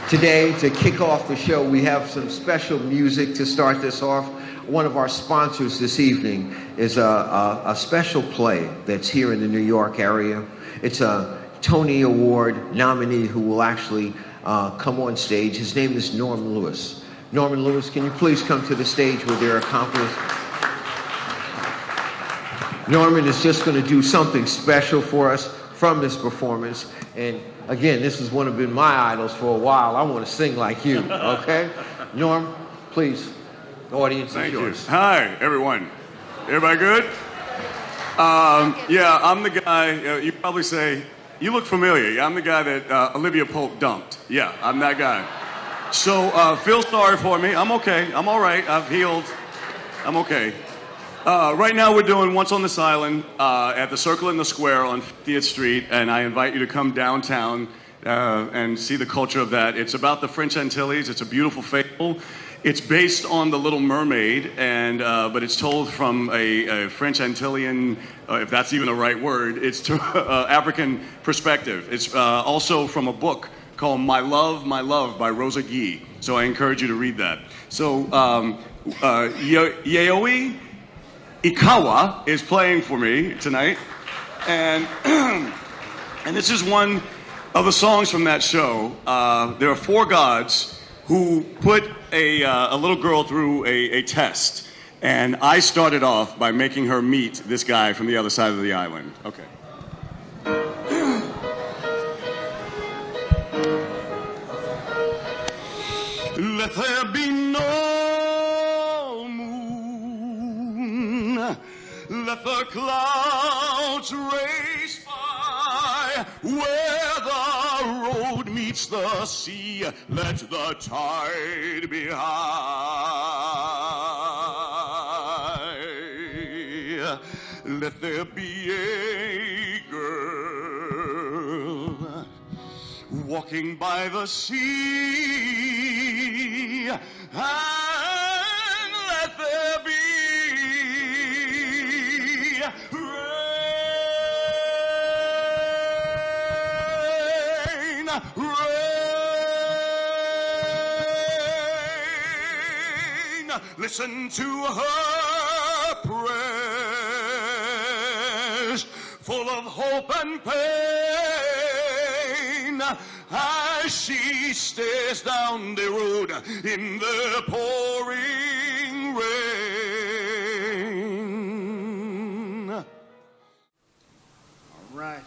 S12: Today, to kick off the show, we have some special music to start this off. One of our sponsors this evening is a special play that's here in the New York area. It's a Tony Award nominee who will actually come on stage. His name is Norman Lewis. Norman Lewis, can you please come to the stage with your accomplice? Norman is just going to do something special for us from this performance. And again, this has one of been my idols for a while. I want to sing like you, okay? Norm, please. The audience is yours.
S13: Hi, everyone. Everybody good? Yeah, I'm the guy, you probably say, you look familiar. Yeah, I'm the guy that Olivia Pope dumped. Yeah, I'm that guy. So feel sorry for me. I'm okay. I'm all right. I've healed. I'm okay. Right now we're doing Once on This Island at the Circle in the Square on 50th Street, and I invite you to come downtown and see the culture of that. It's about the French Antilles. It's a beautiful fable. It's based on The Little Mermaid, and but it's told from a French Antillean, if that's even the right word, it's to African perspective. It's also from a book called My Love by Rosa Guy. So I encourage you to read that. So Yayoi Ikawa is playing for me tonight, and and this is one of the songs from that show. There are four gods who put a little girl through a test, and I started off by making her meet this guy from the other side of the island. Okay. Let there be no moon, let the clouds race by, where the road meets the sea, let the tide be high. Let there be a girl walking by the sea, and let there be rain, rain. Listen to her prayers, full of hope and pain, as she stares down the road in the pouring rain.
S8: All right.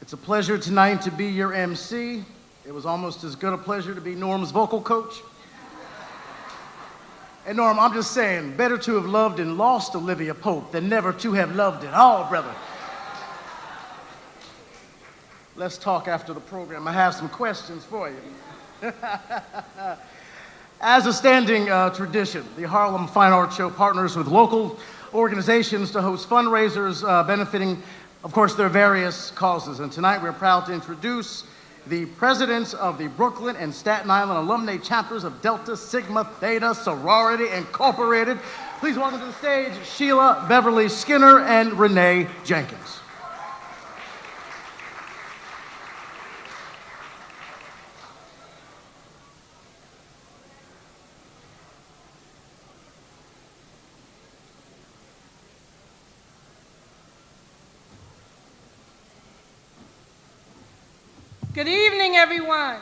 S8: It's a pleasure tonight to be your MC. It was almost as good a pleasure to be Norm's vocal coach. And Norm, I'm just saying, better to have loved and lost Olivia Pope than never to have loved at all, brother. Let's talk after the program. I have some questions for you. As a standing tradition, the Harlem Fine Arts Show partners with local organizations to host fundraisers benefiting, of course, their various causes. And tonight we're proud to introduce the presidents of the Brooklyn and Staten Island alumni chapters of Delta Sigma Theta Sorority Incorporated. Please welcome to the stage Sheila Beverly Skinner and Renee Jenkins.
S14: Good evening, everyone.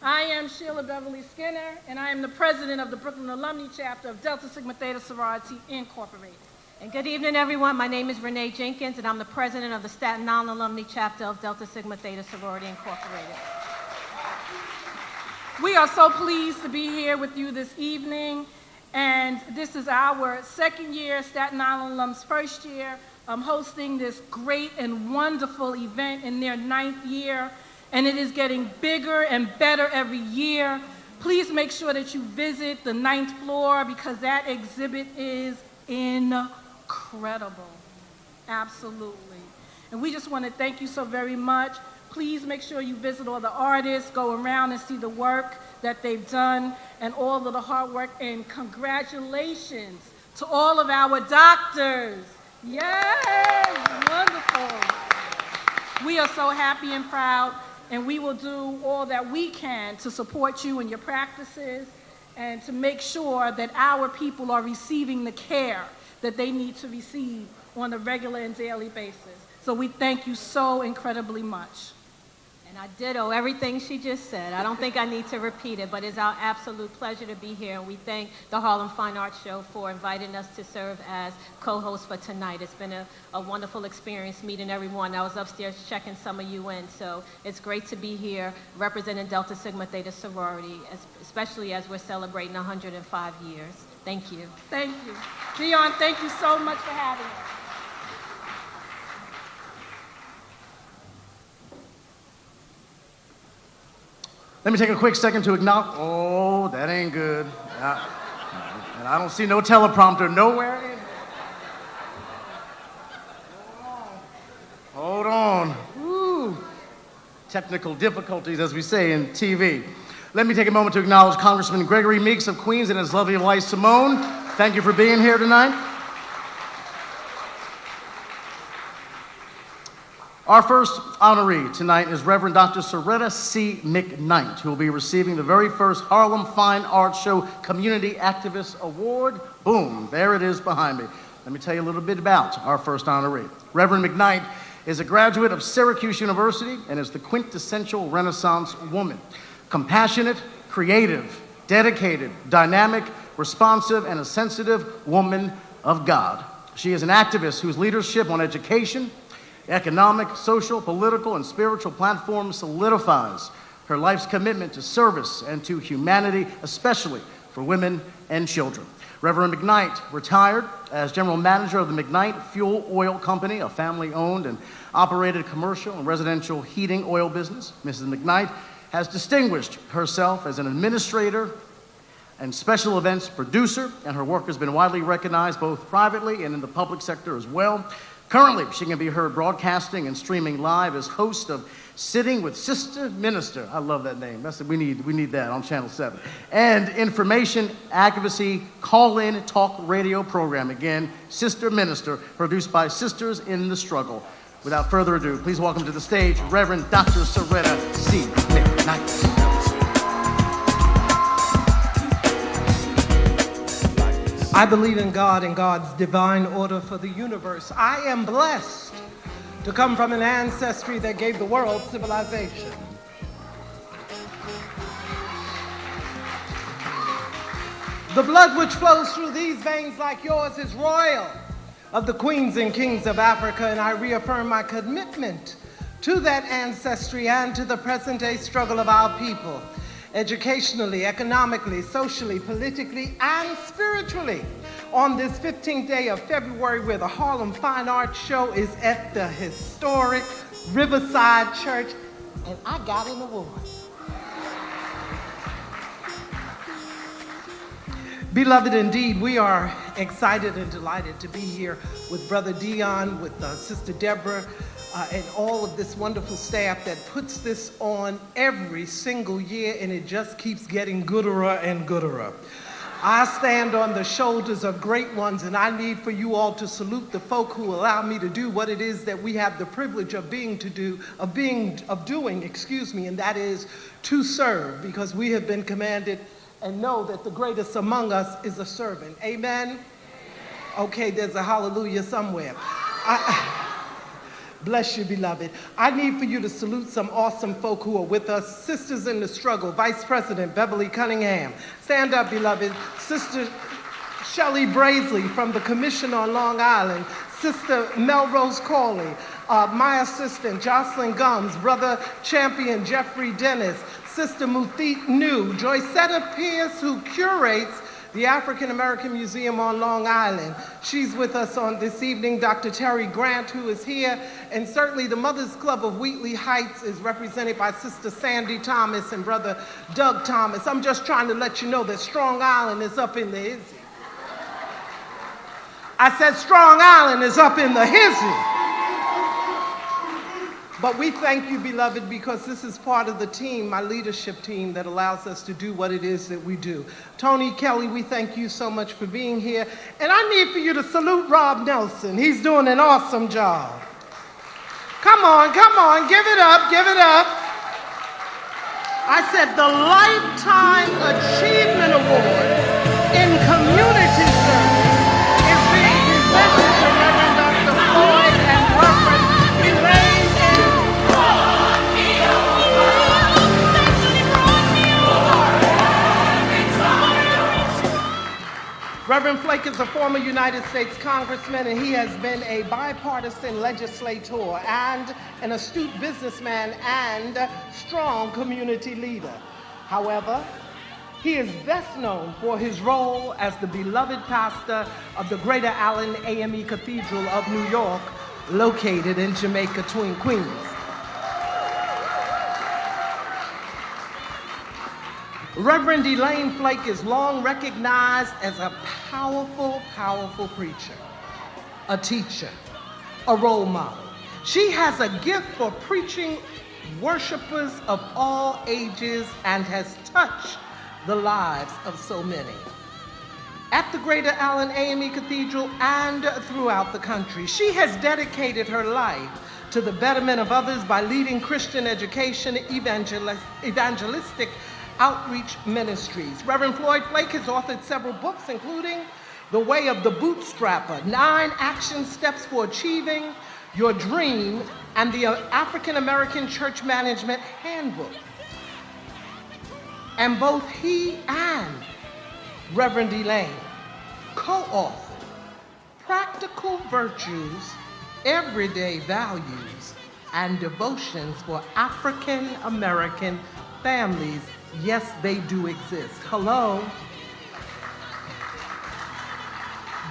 S14: I am Sheila Beverly Skinner, and I am the president of the Brooklyn Alumni Chapter of Delta Sigma Theta Sorority Incorporated.
S15: And good evening, everyone. My name is Renee Jenkins, and I'm the president of the Staten Island Alumni Chapter of Delta Sigma Theta Sorority Incorporated.
S14: We are so pleased to be here with you this evening, and this is our second year, Staten Island alums' first year, hosting this great and wonderful event in their 9th year, and it is getting bigger and better every year. Please make sure that you visit the 9th floor because that exhibit is incredible. Absolutely. And we just want to thank you so very much. Please make sure you visit all the artists, go around and see the work that they've done and all of the hard work, and congratulations to all of our doctors. Yay! Wonderful. We are so happy and proud, and we will do all that we can to support you in your practices and to make sure that our people are receiving the care that they need to receive on a regular and daily basis. So we thank you so incredibly much.
S15: And I ditto everything she just said. I don't think I need to repeat it, but it's our absolute pleasure to be here. And we thank the Harlem Fine Arts Show for inviting us to serve as co-host for tonight. It's been a wonderful experience meeting everyone. I was upstairs checking some of you in, so it's great to be here representing Delta Sigma Theta Sorority, especially as we're celebrating 105 years. Thank you.
S14: Thank you. Dion, thank you so much for having us.
S8: Let me take a quick second to acknowledge, oh, that ain't good. And I don't see no teleprompter nowhere in. Hold on. Woo. Technical difficulties, as we say in TV. Let me take a moment to acknowledge Congressman Gregory Meeks of Queens and his lovely wife Simone. Thank you for being here tonight. Our first honoree tonight is Reverend Dr. Soretta C. McKnight, who will be receiving the very first Harlem Fine Arts Show Community Activist Award. Boom, there it is behind me. Let me tell you a little bit about our first honoree. Reverend McKnight is a graduate of Syracuse University and is the quintessential Renaissance woman. Compassionate, creative, dedicated, dynamic, responsive, and a sensitive woman of God. She is an activist whose leadership on education, economic, social, political, and spiritual platforms solidifies her life's commitment to service and to humanity, especially for women and children. Reverend McKnight retired as general manager of the McKnight Fuel Oil Company, a family-owned and operated commercial and residential heating oil business. Mrs. McKnight has distinguished herself as an administrator and special events producer, and her work has been widely recognized both privately and in the public sector as well. Currently, she can be heard broadcasting and streaming live as host of Sitting with Sister Minister. I love that name. We need that on Channel 7. And information advocacy call-in talk radio program. Again, Sister Minister, produced by Sisters in the Struggle. Without further ado, please welcome to the stage Reverend Dr. Soretta C. McKnight.
S1: I believe in God and God's divine order for the universe. I am blessed to come from an ancestry that gave the world civilization. The blood which flows through these veins like yours is royal, of the queens and kings of Africa, and I reaffirm my commitment to that ancestry and to the present-day struggle of our people. Educationally, economically, socially, politically, and spiritually. On this 15th day of February, where the Harlem Fine Arts Show is at the historic Riverside Church, and I got an award. Beloved, indeed, we are excited and delighted to be here with Brother Dion, with Sister Deborah, and all of this wonderful staff that puts this on every single year, and it just keeps getting gooder and gooder. I stand on the shoulders of great ones, and I need for you all to salute the folk who allow me to do what it is that we have the privilege of doing, and that is to serve, because we have been commanded and know that the greatest among us is a servant. Amen? Okay, there's a hallelujah somewhere. Bless you, beloved. I need for you to salute some awesome folk who are with us. Sisters in the Struggle, Vice President Beverly Cunningham. Stand up, beloved. Sister Shelley Brazeley from the Commission on Long Island. Sister Melrose Cawley. My assistant, Jocelyn Gums. Brother Champion Jeffrey Dennis. Sister Muthit New. Joycetta Pierce, who curates the African American Museum on Long Island. She's with us on this evening. Dr. Terry Grant, who is here, and certainly the Mothers Club of Wheatley Heights is represented by Sister Sandy Thomas and Brother Doug Thomas. I'm just trying to let you know that Strong Island is up in the hizzy. I said Strong Island is up in the hizzy. But we thank you, beloved, because this is part of the team, my leadership team, that allows us to do what it is that we do. Tony Kelly, we thank you so much for being here. And I need for you to salute Rob Nelson. He's doing an awesome job. Come on, give it up, give it up. I said the Lifetime Achievement Award in Community Service is being presented to Reverend Dr. Floyd and Reverend Elaine. Reverend Flake is a former United States Congressman, and he has been a bipartisan legislator and an astute businessman and strong community leader. However, he is best known for his role as the beloved pastor of the Greater Allen AME Cathedral of New York, located in Jamaica, Queens. Reverend Elaine Flake is long recognized as a powerful, powerful preacher, a teacher, a role model. She has a gift for preaching worshipers of all ages, and has touched the lives of so many. At the Greater Allen AME Cathedral and throughout the country, she has dedicated her life to the betterment of others by leading Christian education, evangelistic outreach ministries. Reverend Floyd Flake has authored several books, including The Way of the Bootstrapper, 9 Action Steps for Achieving Your Dream, and the African American Church Management Handbook. And both he and Reverend Elaine co-authored Practical Virtues, Everyday Values, and Devotions for African American Families. Yes, they do exist. Hello.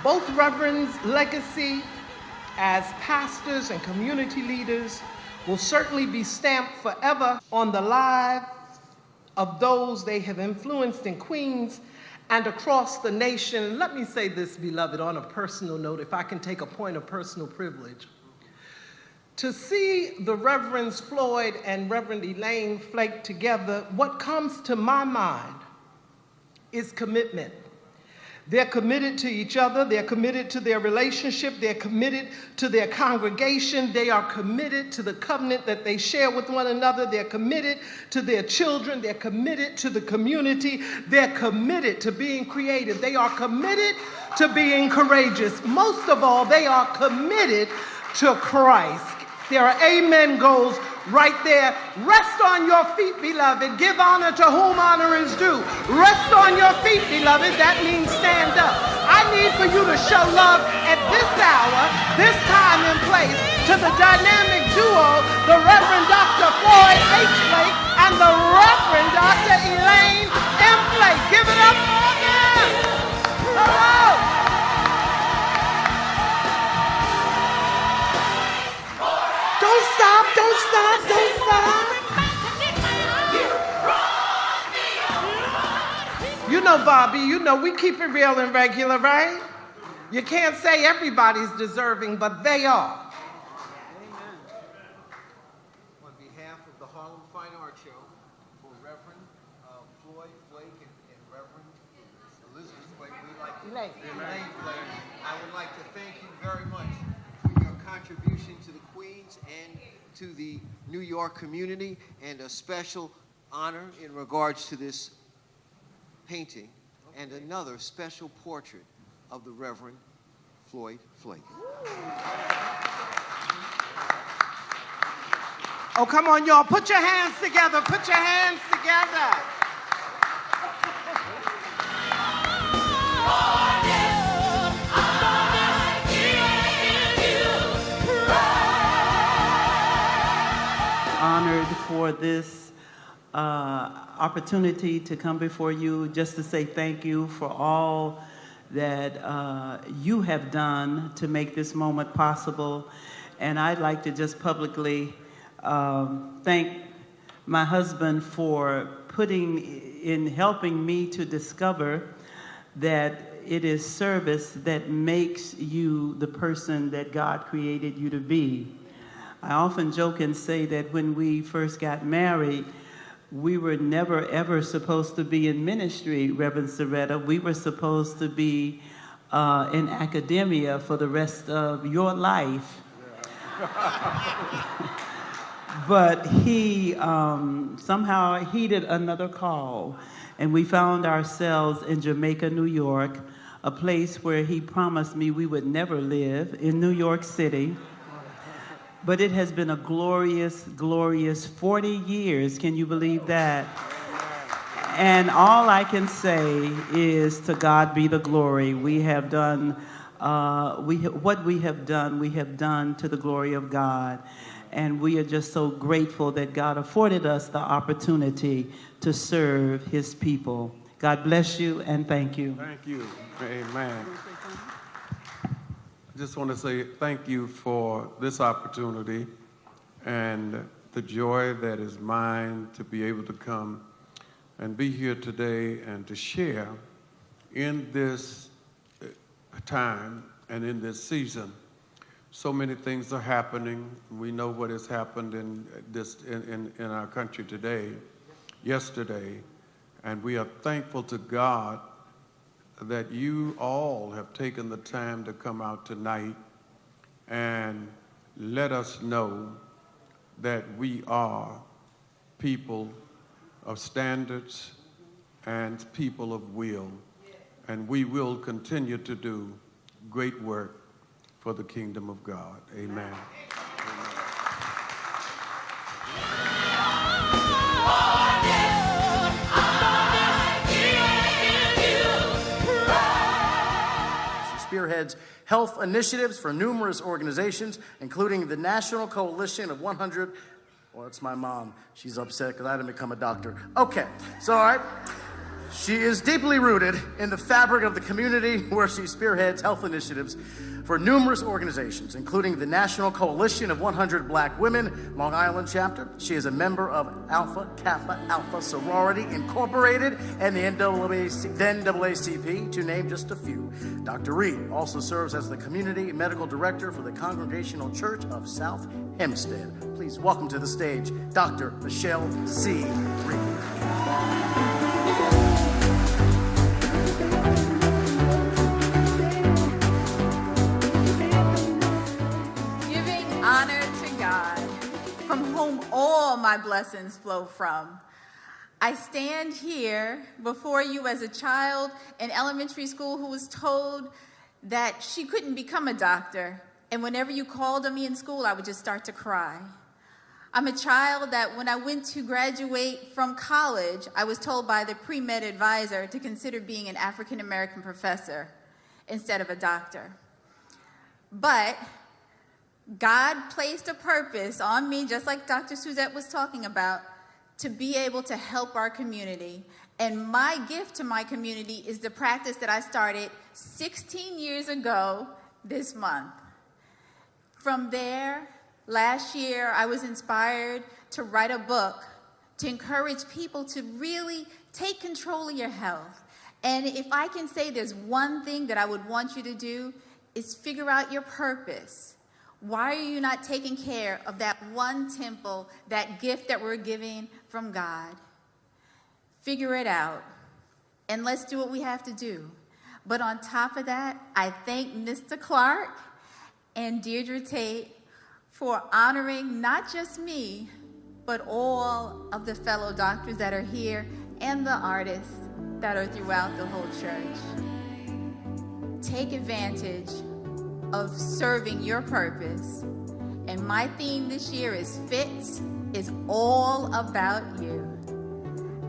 S1: Both Reverend's legacy as pastors and community leaders will certainly be stamped forever on the lives of those they have influenced in Queens and across the nation. Let me say this, beloved, on a personal note, if I can take a point of personal privilege. To see the Reverends Floyd and Reverend Elaine Flake together, what comes to my mind is commitment. They're committed to each other, they're committed to their relationship, they're committed to their congregation, they are committed to the covenant that they share with one another, they're committed to their children, they're committed to the community, they're committed to being creative, they are committed to being courageous. Most of all, they are committed to Christ. There are amen goals right there. Rest on your feet, beloved. Give honor to whom honor is due. Rest on your feet, beloved. That means stand up. I need for you to show love at this hour, this time and place, to the dynamic duo, the Reverend Dr. Floyd H. Flake and the Reverend Dr. Elaine M. Flake. Give it up for them. Hello. Don't stop, don't stop, don't stop. You know, Bobby, you know, we keep it real and regular, right? You can't say everybody's deserving, but they are.
S12: On behalf of the Harlem Fine Art Show, for Reverend Floyd Flake and Reverend Elizabeth Flake, we'd like to Elaine Flake, I would like to thank you very much for your contribution to the Queens and to the New York community, and a special honor in regards to this painting and another special portrait of the Reverend Floyd Flake.
S1: Oh, come on, y'all. Put your hands together. Put your hands together.
S16: Honored for this opportunity to come before you, just to say thank you for all that you have done to make this moment possible. And I'd like to just publicly thank my husband for helping me to discover that it is service that makes you the person that God created you to be. I often joke and say that when we first got married, we were never ever supposed to be in ministry, Reverend Soretta. We were supposed to be in academia for the rest of your life. But he somehow heeded another call, and we found ourselves in Jamaica, New York, a place where he promised me we would never live, in New York City. But it has been a glorious, glorious 40 years. Can you believe that? And all I can say is, to God be the glory. We have done, what we have done to the glory of God. And we are just so grateful that God afforded us the opportunity to serve his people. God bless you and thank you.
S17: Thank you. Amen. I just want to say thank you for this opportunity and the joy that is mine to be able to come and be here today and to share in this time and in this season So many things are happening. We know what has happened in our country today, yesterday, and we are thankful to God that you all have taken the time to come out tonight and let us know that we are people of standards and people of will, and we will continue to do great work for the kingdom of God. Amen.
S8: Spearheads health initiatives for numerous organizations, including the National Coalition of 100. Well, it's my mom. She's upset because I didn't become a doctor. Okay, so all right. She is deeply rooted in the fabric of the community where she spearheads health initiatives for numerous organizations, including the National Coalition of 100 Black Women, Long Island chapter. She is a member of Alpha Kappa Alpha Sorority Incorporated and the NAACP, to name just a few. Dr. Reed also serves as the Community Medical Director for the Congregational Church of South Hempstead. Please welcome to the stage Dr. Michelle C. Reed.
S18: Honor to God, from whom all my blessings flow from. I stand here before you as a child in elementary school who was told that she couldn't become a doctor, and whenever you called on me in school, I would just start to cry. I'm a child that when I went to graduate from college, I was told by the pre-med advisor to consider being an African-American professor instead of a doctor. But God placed a purpose on me, just like Dr. Suzette was talking about, to be able to help our community. And my gift to my community is the practice that I started 16 years ago this month. From there, last year, I was inspired to write a book to encourage people to really take control of your health. And if I can say there's one thing that I would want you to do, is figure out your purpose. Why are you not taking care of that one temple, that gift that we're giving from God? Figure it out, and let's do what we have to do. But on top of that, I thank Mr. Clark and Deirdre Tate for honoring not just me, but all of the fellow doctors that are here and the artists that are throughout the whole church. Take advantage of serving your purpose. And my theme this year is FITS is all about you.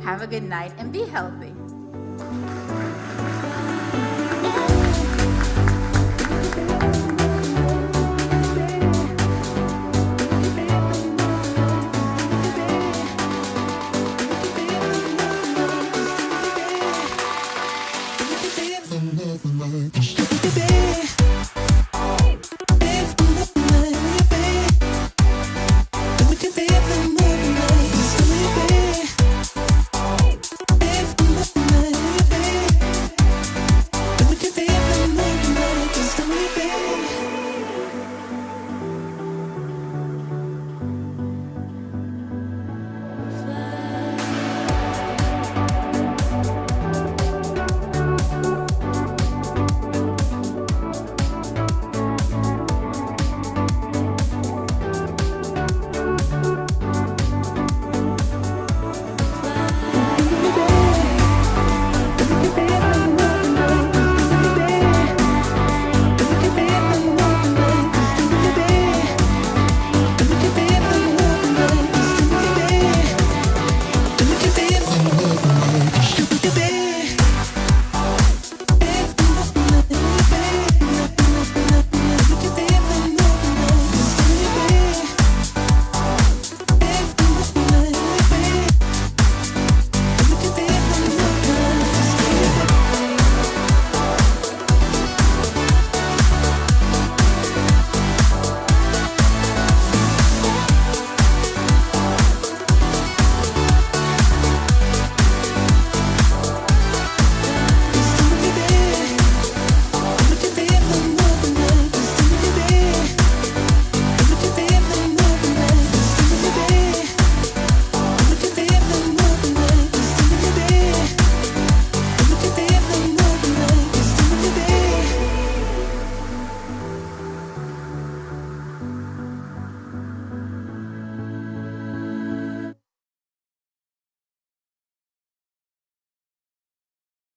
S18: Have a good night and be healthy.